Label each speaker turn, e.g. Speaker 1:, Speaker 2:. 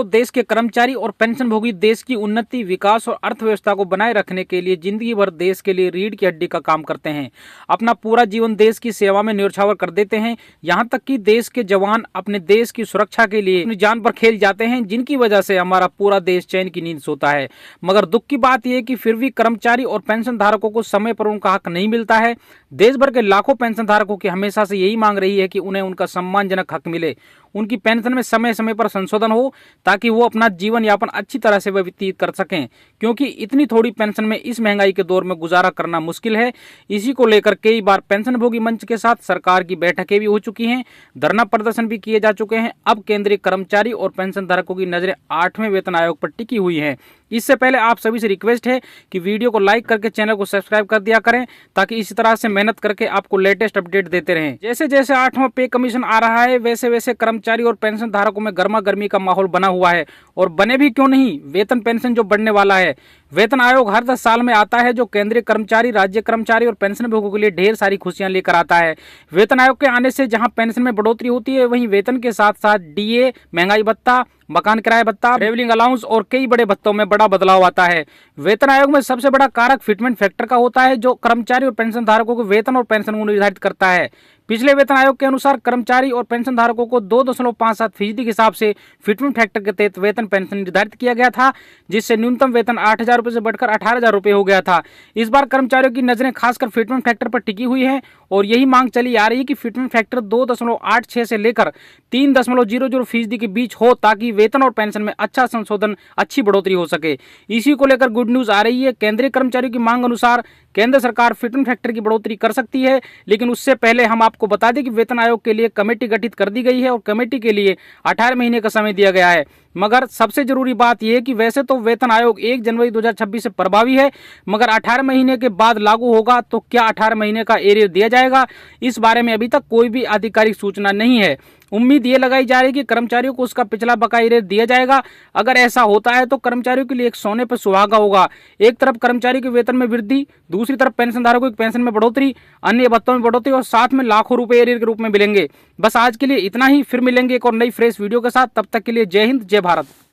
Speaker 1: दोस्तों, देश के कर्मचारी और पेंशनभोगी देश की उन्नति, विकास और अर्थव्यवस्था को बनाए रखने के लिए जिंदगी भर देश के लिए रीढ़ की हड्डी का काम करते हैं। अपना पूरा जीवन देश की सेवा में न्योछावर कर देते हैं। यहाँ तक कि देश के जवान अपने देश की सुरक्षा के लिए अपनी जान पर खेल जाते हैं, जिनकी वजह से हमारा पूरा देश चैन की नींद सोता है। मगर दुख की बात यह है कि फिर भी कर्मचारी और पेंशन धारकों को समय पर उनका हक नहीं मिलता है। देश भर के लाखों पेंशन धारकों की हमेशा से यही मांग रही है कि उन्हें उनका सम्मानजनक हक मिले, उनकी पेंशन में समय समय पर संशोधन हो, ताकि वो अपना जीवन यापन अच्छी तरह से व्यतीत कर सकें। क्योंकि इतनी थोड़ी पेंशन में इस महंगाई के दौर में गुजारा करना मुश्किल है। इसी को लेकर कई बार पेंशनभोगी मंच के साथ सरकार की बैठकें भी हो चुकी हैं, धरना प्रदर्शन भी किए जा चुके हैं। अब केंद्रीय कर्मचारी और पेंशन धारकों की नजरें 8वें वेतन आयोग पर टिकी हुई हैं। इससे पहले आप सभी से रिक्वेस्ट है कि वीडियो को लाइक करके चैनल को सब्सक्राइब कर दिया करें, ताकि इसी तरह से मेहनत करके आपको लेटेस्ट अपडेट देते रहें। जैसे जैसे 8वां पे कमीशन आ रहा है, वैसे वैसे कर्मचारी और पेंशन धारकों में गर्मा गर्मी का माहौल बना हुआ है। और बने भी क्यों नहीं, वेतन पेंशन जो बढ़ने वाला है। वेतन आयोग हर 10 साल में आता है, जो केंद्रीय कर्मचारी, राज्य कर्मचारी और पेंशनभोगियों के लिए ढेर सारी खुशियां लेकर आता है। वेतन आयोग के आने से जहां पेंशन में बढ़ोतरी होती है, वहीं वेतन के साथ साथ डीए, महंगाई भत्ता, मकान किराया भत्ता, ट्रेवलिंग अलाउंस और कई बड़े भत्तों में बड़ा बदलाव आता है। वेतन आयोग में सबसे बड़ा कारक फिटमेंट फैक्टर का होता है, जो कर्मचारी और पेंशन धारकों को वेतन और पेंशन को निर्धारित करता है। पिछले वेतन आयोग के अनुसार कर्मचारी और पेंशन धारकों को 2.57% के हिसाब से फिटमेंट फैक्टर के तहत वेतन पेंशन निर्धारित किया गया था, जिससे न्यूनतम वेतन 8,000 रुपए से बढ़कर 18,000 रुपए हो गया था। इस बार कर्मचारियों की नजरें खासकर फिटमेंट फैक्टर पर टिकी हुई है और यही मांग चली आ रही है कि फिटमेंट फैक्टर 2.86 से लेकर 3.00% के बीच हो, ताकि वेतन और पेंशन में अच्छा संशोधन, अच्छी बढ़ोतरी हो सके। इसी को लेकर गुड न्यूज आ रही है। केंद्रीय कर्मचारियों की मांग अनुसार केंद्र सरकार फिटमेंट फैक्टर की बढ़ोतरी कर सकती है, लेकिन उससे पहले हम आपको बता दें कि वेतन आयोग के लिए कमेटी गठित कर दी गई है और कमेटी के लिए 18 महीने का समय दिया गया है। मगर सबसे जरूरी बात यह है कि वैसे तो वेतन आयोग 1 जनवरी 2026 से प्रभावी है, मगर 18 महीने के बाद लागू होगा तो क्या 18 महीने का एरियर दिया जाएगा, इस बारे में अभी तक कोई भी आधिकारिक सूचना नहीं है। उम्मीद ये लगाई जा रही है कि कर्मचारियों को उसका पिछला बकाया एरियर दिया जाएगा। अगर ऐसा होता है तो कर्मचारियों के लिए एक सोने पर सुहागा होगा। एक तरफ कर्मचारी के वेतन में वृद्धि, दूसरी तरफ पेंशन धारकों की पेंशन में बढ़ोतरी, अन्य भत्तों में बढ़ोतरी और साथ में लाखों रुपए एरियर के रूप में मिलेंगे। बस आज के लिए इतना ही, फिर मिलेंगे एक और नई फ्रेश वीडियो के साथ। तब तक के लिए जय हिंद, जय भारत।